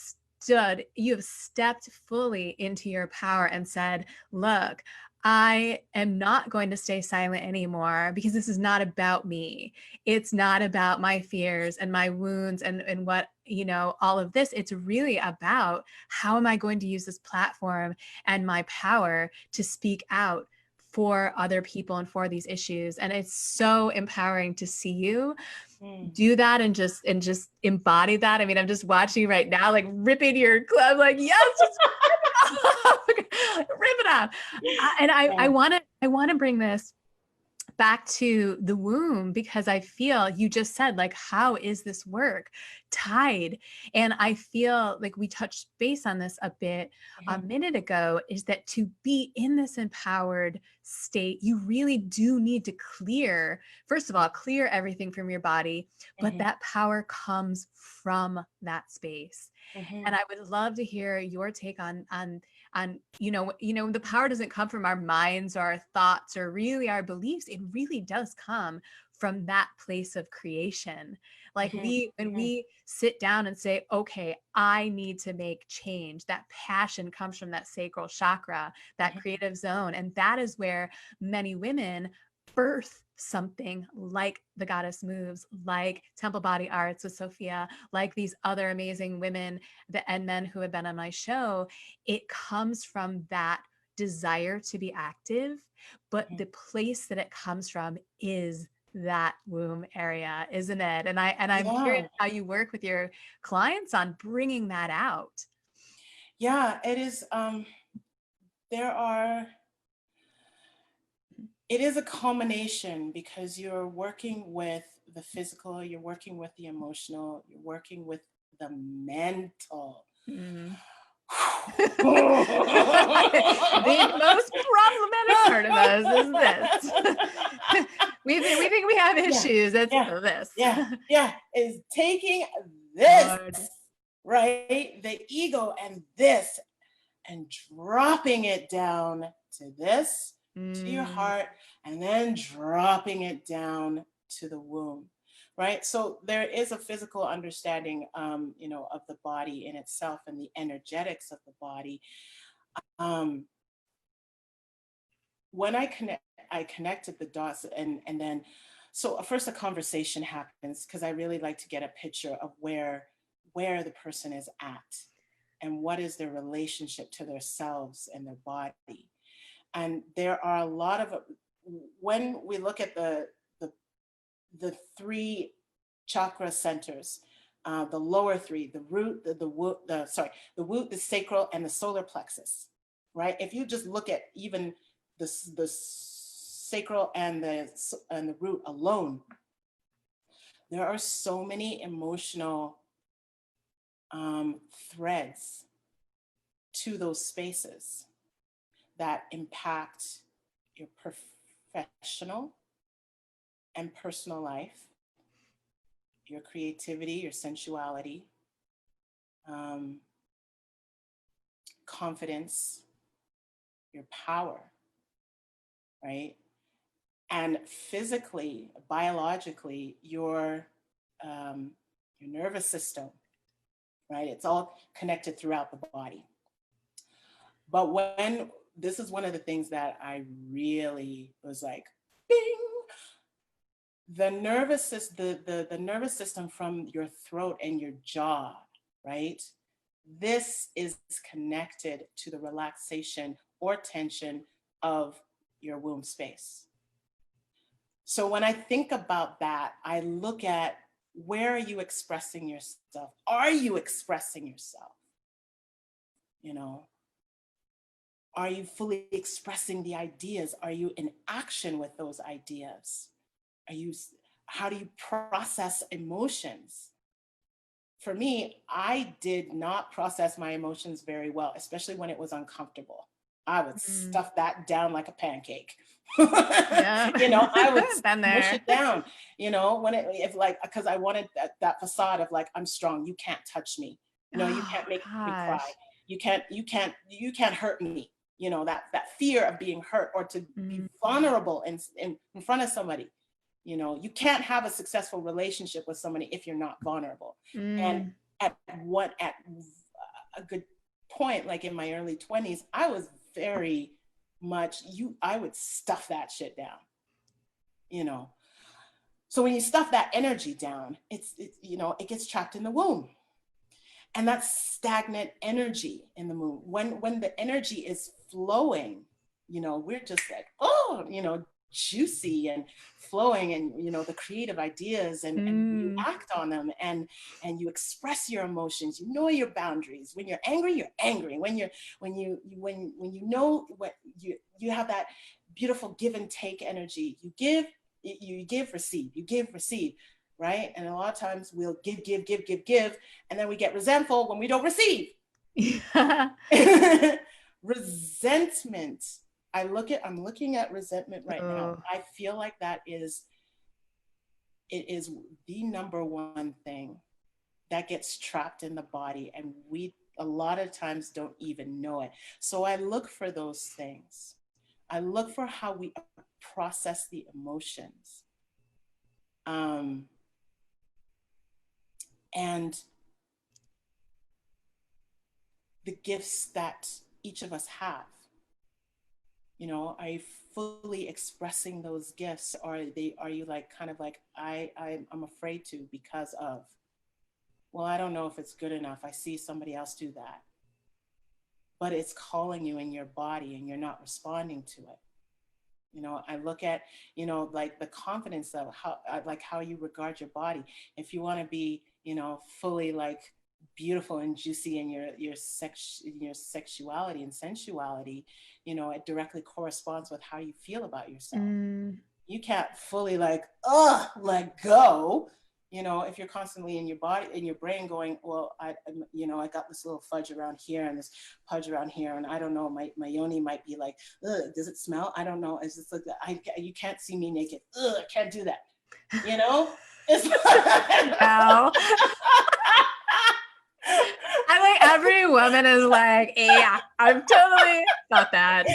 stepped fully into your power and said, look, I am not going to stay silent anymore because this is not about me. It's not about my fears and my wounds and what, all of this. It's really about how am I going to use this platform and my power to speak out for other people and for these issues. And it's so empowering to see you do that and just embody that. I mean, I'm just watching you right now, like ripping your club, like, yes, just rip it off. And I want to bring this back to the womb because I feel you just said, like, how is this work tied? And I feel like we touched base on this a bit a minute ago, is that to be in this empowered state, you really do need to first of all, clear everything from your body, but that power comes from that space. And I would love to hear your take on the power doesn't come from our minds or our thoughts or really our beliefs. It really does come from that place of creation. Like when Mm-hmm. we sit down and say, okay, I need to make change, that passion comes from that sacral chakra, that Mm-hmm. creative zone. And that is where many women birth something like the Goddess Moves, like Temple Body Arts with Sophia, like these other amazing women and men who have been on my show. It comes from that desire to be active, but the place that it comes from is that womb area, isn't it? And I'm curious Yeah. how you work with your clients on bringing that out. Yeah, it is. There are, it is a culmination because you're working with the physical, you're working with the emotional, you're working with the mental. Mm. The most problematic part of us is this. we think we have Yeah, issues. It's yeah, this. yeah, is taking this, Hard. right? The ego and this, and dropping it down to this, to your Mm. heart, and then dropping it down to the womb, right? So there is a physical understanding, of the body in itself and the energetics of the body. Um, when I connected the dots, and then, so first a conversation happens because I really like to get a picture of where the person is at and what is their relationship to themselves and their body. And there are a lot of, when we look at the three chakra centers, the lower three, the root, the root, the sacral, and the solar plexus, right? If you just look at even the sacral and the root alone, there are so many emotional threads to those spaces that impact your professional and personal life, your creativity, your sensuality, um, confidence, your power, right? And physically, biologically, your nervous system, right? It's all connected throughout the body. But when this is one of the things that I really was like, bing, the nervous system, the nervous system from your throat and your jaw, right? This is connected to the relaxation or tension of your womb space. So when I think about that, I look at, where are you expressing yourself? Are you expressing yourself? You know, are you fully expressing the ideas? Are you in action with those ideas? How do you process emotions? For me, I did not process my emotions very well, especially when it was uncomfortable. I would Mm. stuff that down like a pancake. Yeah. I would Been mush there. it down, if like, because I wanted that facade of like, I'm strong, you can't touch me. You Oh can't make me cry. gosh. You can't hurt me. That fear of being hurt or to be Mm. vulnerable in front of somebody. You can't have a successful relationship with somebody if you're not vulnerable. And Mm. at a good point, like in my early 20s, I was very much I would stuff that shit down, you know. So when you stuff that energy down, it gets trapped in the womb. And that's stagnant energy in the womb. When the energy is flowing, we're just like, oh, juicy and flowing, and the creative ideas, and you Mm. act on them, and you express your emotions, your boundaries. When you're angry, you're angry. When you have that beautiful give and take energy. You give, receive, right? And a lot of times we'll give, and then we get resentful when we don't receive. Yeah. Resentment. I'm looking at resentment right now. Oh. I feel like it is the number one thing that gets trapped in the body, and we a lot of times don't even know it. So I look for those things. I look for how we process the emotions. And the gifts that each of us have. You know, are you fully expressing those gifts, or are you like kind of like I'm afraid to because of, well, I don't know if it's good enough. I see somebody else do that. But it's calling you in your body and you're not responding to it. You know, I look at, you know, like the confidence of how you regard your body. If you want to be, you know, fully like beautiful and juicy in your sexuality and sensuality, you know, it directly corresponds with how you feel about yourself. You can't fully like, let go. You know, if you're constantly in your body, in your brain going, well, I got this little fudge around here and this pudge around here, and I don't know, my yoni might be like, does it smell? I don't know. It's just like, you can't see me naked. I can't do that. You know? It's no. I like every woman is like, yeah, I'm totally got that.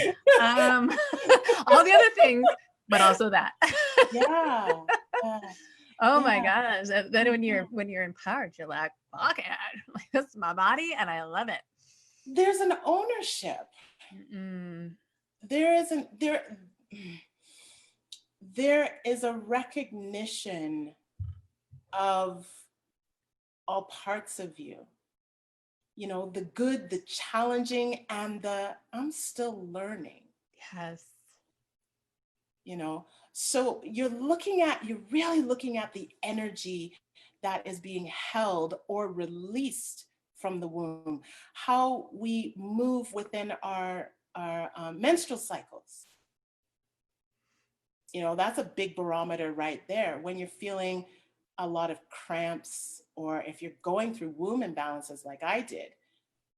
All the other things, but also that. Yeah. Oh my gosh. And then when you're empowered, you're like, fuck it. Like, this is my body and I love it. There's an ownership. There is a recognition of all parts of you. You know, the good, the challenging, and the I'm still learning. Yes. You know, so you're really looking at the energy that is being held or released from the womb, how we move within our menstrual cycles. You know, that's a big barometer right there. When you're feeling a lot of cramps, or if you're going through womb imbalances like I did,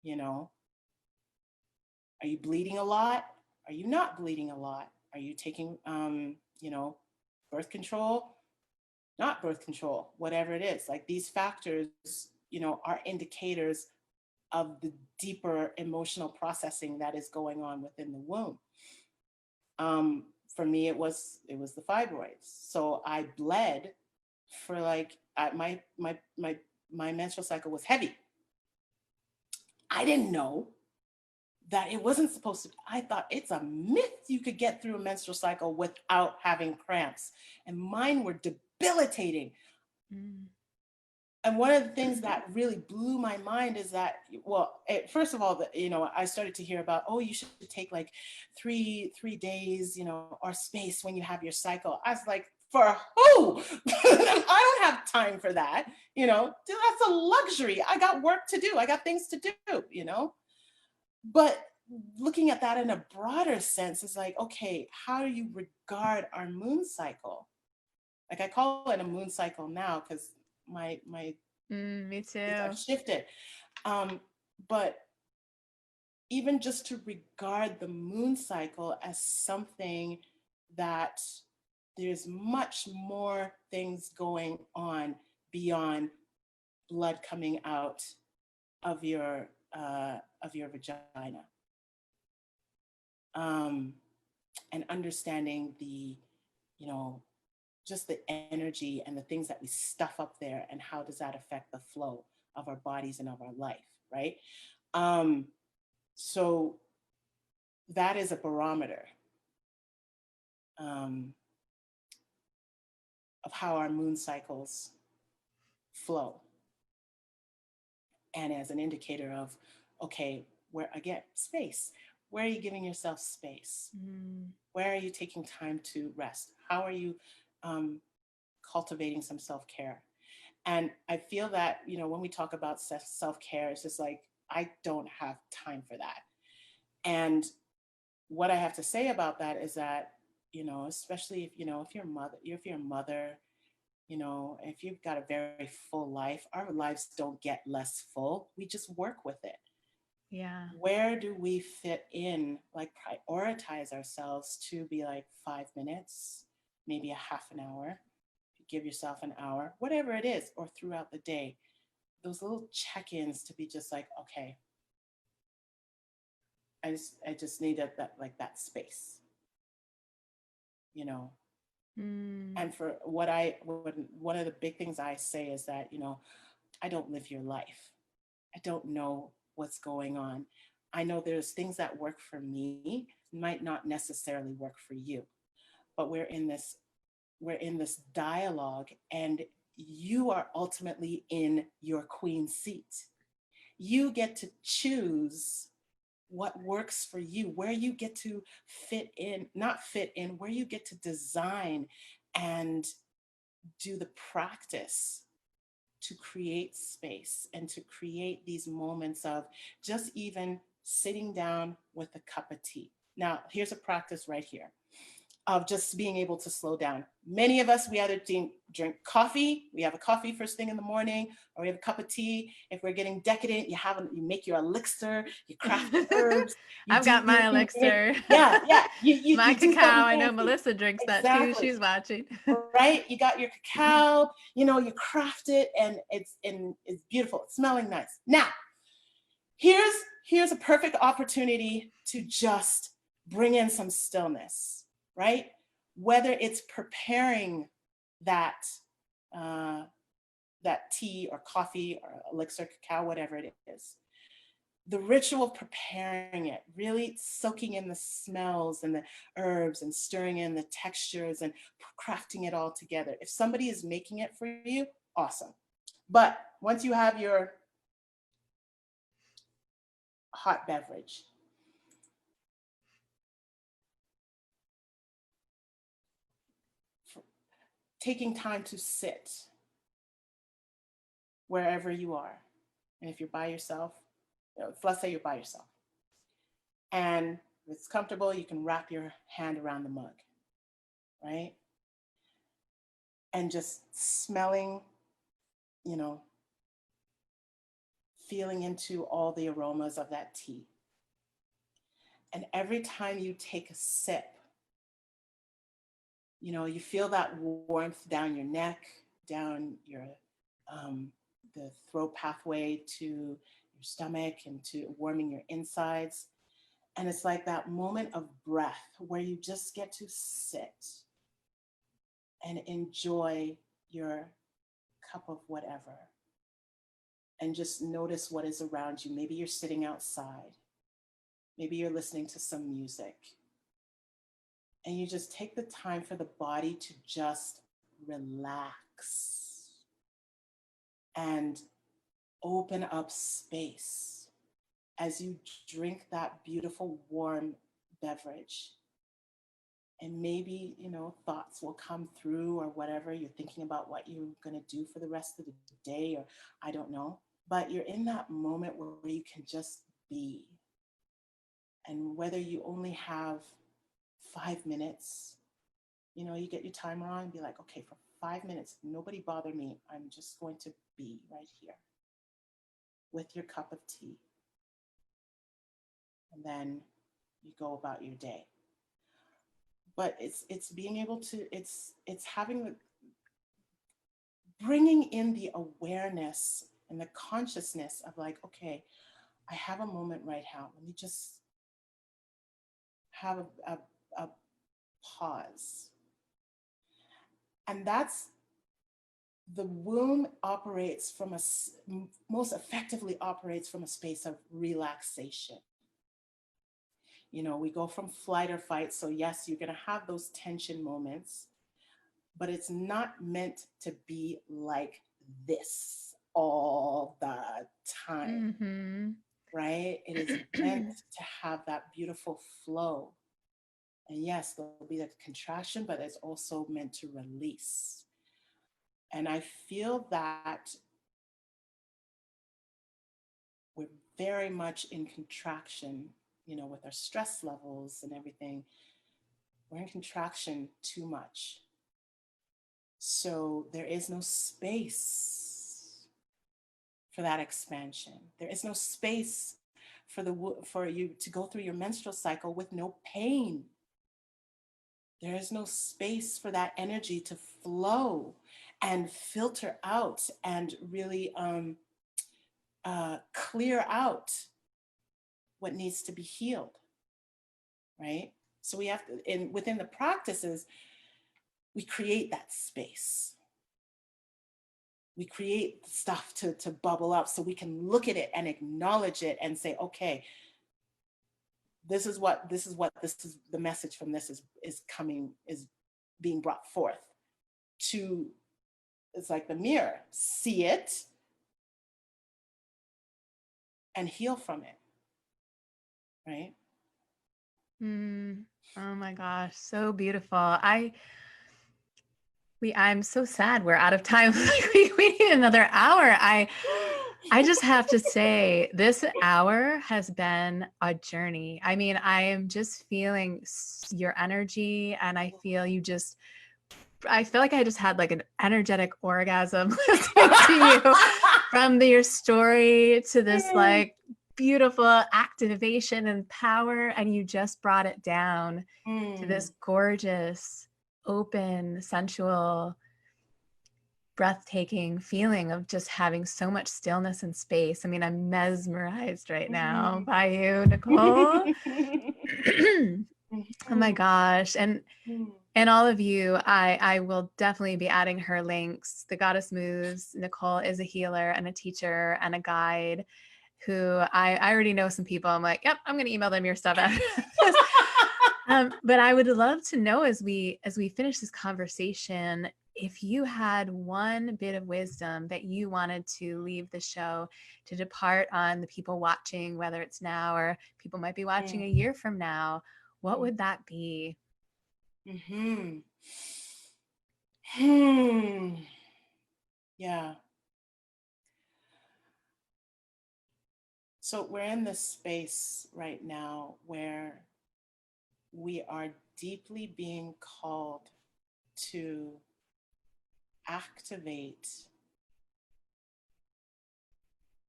you know, are you bleeding a lot? Are you not bleeding a lot? Are you taking, you know, birth control? Not birth control, whatever it is. Like, these factors, you know, are indicators of the deeper emotional processing that is going on within the womb. For me, it was the fibroids. So I bled for like my menstrual cycle was heavy. I didn't know that it wasn't supposed to. I thought it's a myth you could get through a menstrual cycle without having cramps, and mine were debilitating. And one of the things that really blew my mind is that, well, first of all, you know, I started to hear about, oh, you should take like three days, you know, or space when you have your cycle. I was like, for who? I don't have time for that. You know, that's a luxury. I got work to do. I got things to do, you know? But looking at that in a broader sense is like, okay, how do you regard our moon cycle? Like, I call it a moon cycle now because my me too. I've shifted. But even just to regard the moon cycle as something that there's much more things going on beyond blood coming out of your vagina. And understanding the, you know, just the energy and the things that we stuff up there, and how does that affect the flow of our bodies and of our life, right? So that is a barometer of how our moon cycles flow, and as an indicator of, okay, where, again, space. Where are you giving yourself space? Where are you taking time to rest? How are you cultivating some self-care? And I feel that, you know, when we talk about self-care, it's just like, I don't have time for that. And what I have to say about that is that, you know, especially if, you know, if you're a mother, you know, if you've got a very full life, our lives don't get less full. We just work with it. Yeah. Where do we fit in, like, prioritize ourselves to be like 5 minutes, maybe a half an hour, give yourself an hour, whatever it is, or throughout the day, those little check-ins to be just like, okay, I just need that space. you know. Mm. And for one of the big things I say is that, you know, I don't live your life. I don't know what's going on. I know there's things that work for me might not necessarily work for you, but we're in this dialogue, and you are ultimately in your queen seat. You get to choose what works for you, where you get to fit in, not fit in, where you get to design and do the practice to create space and to create these moments of just even sitting down with a cup of tea. Now, here's a practice right here of just being able to slow down. Many of us, we either drink coffee, we have a coffee first thing in the morning, or we have a cup of tea. If we're getting decadent, you make your elixir, you craft the herbs, you I've do got my elixir. yeah, My you do cacao. something I know fancy. Melissa drinks that too. Exactly. She's watching. Right? You got your cacao, you know, you craft it, and it's beautiful. It's smelling nice. Now, here's a perfect opportunity to just bring in some stillness, right? Whether it's preparing that that tea or coffee or elixir, cacao, whatever it is. The ritual of preparing it, really soaking in the smells and the herbs and stirring in the textures and crafting it all together. If somebody is making it for you, awesome. But once you have your hot beverage, taking time to sit wherever you are. And if you're by yourself, let's say you're by yourself, and if it's comfortable, you can wrap your hand around the mug, right? And just smelling, you know, feeling into all the aromas of that tea. And every time you take a sip, you know, you feel that warmth down your neck, down your the throat pathway to your stomach and to warming your insides. And it's like that moment of breath where you just get to sit and enjoy your cup of whatever and just notice what is around you. Maybe you're sitting outside. Maybe you're listening to some music. And you just take the time for the body to just relax and open up space as you drink that beautiful warm beverage. And maybe, you know, thoughts will come through or whatever. You're thinking about what you're going to do for the rest of the day, or I don't know. But you're in that moment where you can just be. And whether you only have 5 minutes, you know, you get your timer on and be like, okay, for 5 minutes, nobody bother me. I'm just going to be right here with your cup of tea. And then you go about your day. But it's being able to, it's having the, bringing in the awareness and the consciousness of like, okay, I have a moment right now. Let me just have a pause. And that's, the womb operates from most effectively operates from a space of relaxation. You know, we go from flight or fight. So yes, you're going to have those tension moments, but it's not meant to be like this all the time, Mm-hmm. right? It is meant to have that beautiful flow. And yes, there'll be that contraction, but it's also meant to release. And I feel that we're very much in contraction, you know, with our stress levels and everything. We're in contraction too much. So there is no space for that expansion. There is no space for you to go through your menstrual cycle with no pain. There is no space for that energy to flow and filter out and really clear out what needs to be healed, right? So we have to, within the practices, we create that space. We create stuff to bubble up so we can look at it and acknowledge it and say, okay, this is the message from this is being brought forth to, it's like the mirror, see it and heal from it, right? Oh my gosh, so beautiful. I'm so sad we're out of time. we need another hour. I just have to say, this hour has been a journey. I mean, I am just feeling your energy, and I feel like I just had like an energetic orgasm listening to you, from your story to this like beautiful activation and power, and you just brought it down to this gorgeous, open, sensual, breathtaking feeling of just having so much stillness and space. I mean, I'm mesmerized right now by you, Nicole. Oh my gosh. And all of you, I will definitely be adding her links. The Goddess Moves. Nicole is a healer and a teacher and a guide who I already know some people. I'm like, yep, I'm going to email them your stuff. But I would love to know, as we finish this conversation, if you had one bit of wisdom that you wanted to leave the show to depart on the people watching, whether it's now or people might be watching a year from now, what would that be? Yeah. So we're in this space right now where we are deeply being called to activate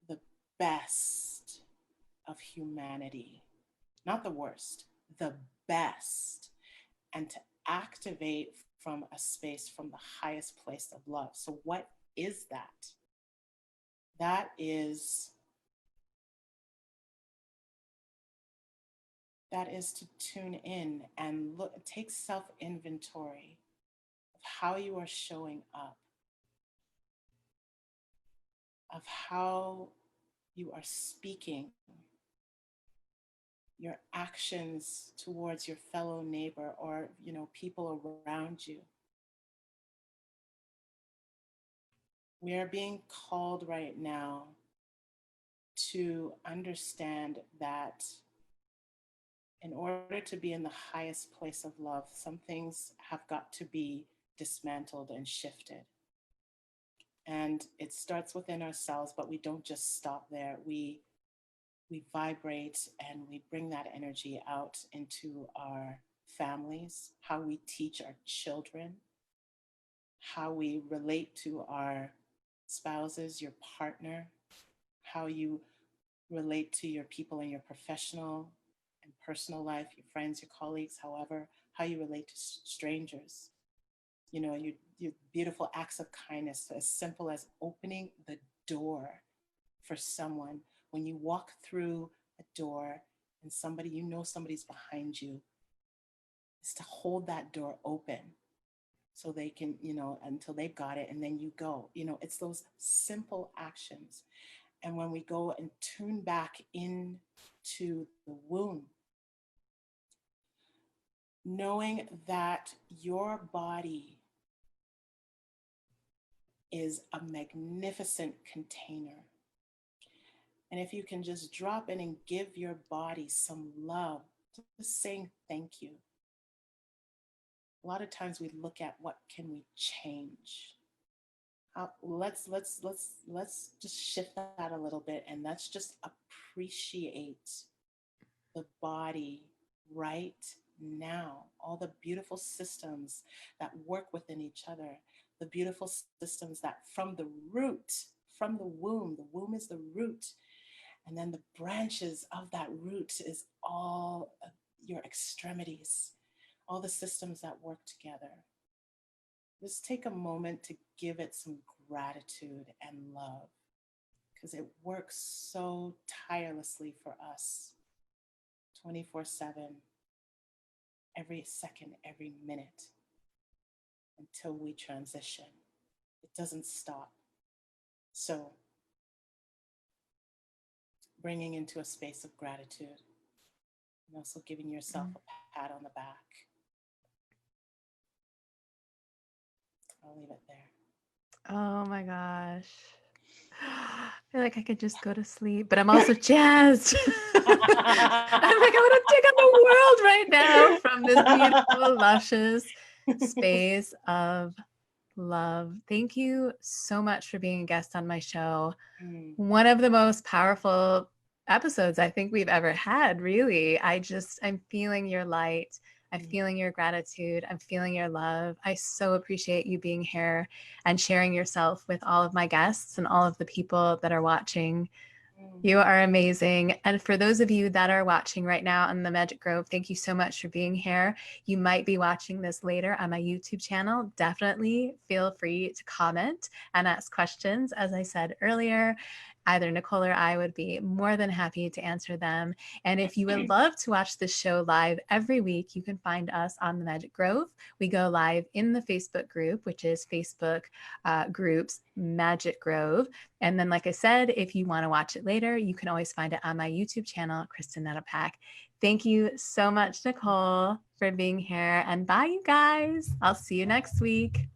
the best of humanity, not the worst, the best, and to activate from a space from the highest place of love. So what is that? That is to tune in and take self-inventory of how you are showing up, of how you are speaking, your actions towards your fellow neighbor or, people around you. We are being called right now to understand that in order to be in the highest place of love, some things have got to be dismantled and shifted. And it starts within ourselves, but we don't just stop there. We vibrate and we bring that energy out into our families, how we teach our children, how we relate to our spouses, your partner, how you relate to your people in your professional and personal life, your friends, your colleagues, however, how you relate to strangers. Your beautiful acts of kindness, as simple as opening the door for someone. When you walk through a door and somebody's behind you, is to hold that door open so they can, until they've got it, and then you go. It's those simple actions. And when we go and tune back into the womb, knowing that your body is a magnificent container. And if you can just drop in and give your body some love, just saying thank you. A lot of times we look at what can we change. Let's just shift that a little bit, and let's just appreciate the body right now. All the beautiful systems that work within each other, the beautiful systems that from the womb is the root. And then the branches of that root is all your extremities, all the systems that work together. Just take a moment to give it some gratitude and love, because it works so tirelessly for us 24/7. every second, every minute until we transition. It doesn't stop. So bringing into a space of gratitude and also giving yourself a pat on the back. I'll leave it there. Oh my gosh. I feel like I could just go to sleep, but I'm also jazzed. I'm like, I want to take on the world right now from this beautiful, luscious space of love. Thank you so much for being a guest on my show. One of the most powerful episodes I think we've ever had, really. I'm feeling your light. I'm feeling your gratitude. I'm feeling your love. I so appreciate you being here and sharing yourself with all of my guests and all of the people that are watching. You are amazing. And for those of you that are watching right now on the Magick Grove, thank you so much for being here. You might be watching this later on my YouTube channel. Definitely feel free to comment and ask questions. As I said earlier, either Nicole or I would be more than happy to answer them. And if you would love to watch this show live every week, you can find us on the Magick Grove. We go live in the Facebook group, which is Facebook groups Magick Grove. And then, like I said, if you want to watch it later, you can always find it on my YouTube channel, Kristen Nettlepack. Thank you so much, Nicole, for being here. And bye, you guys. I'll see you next week.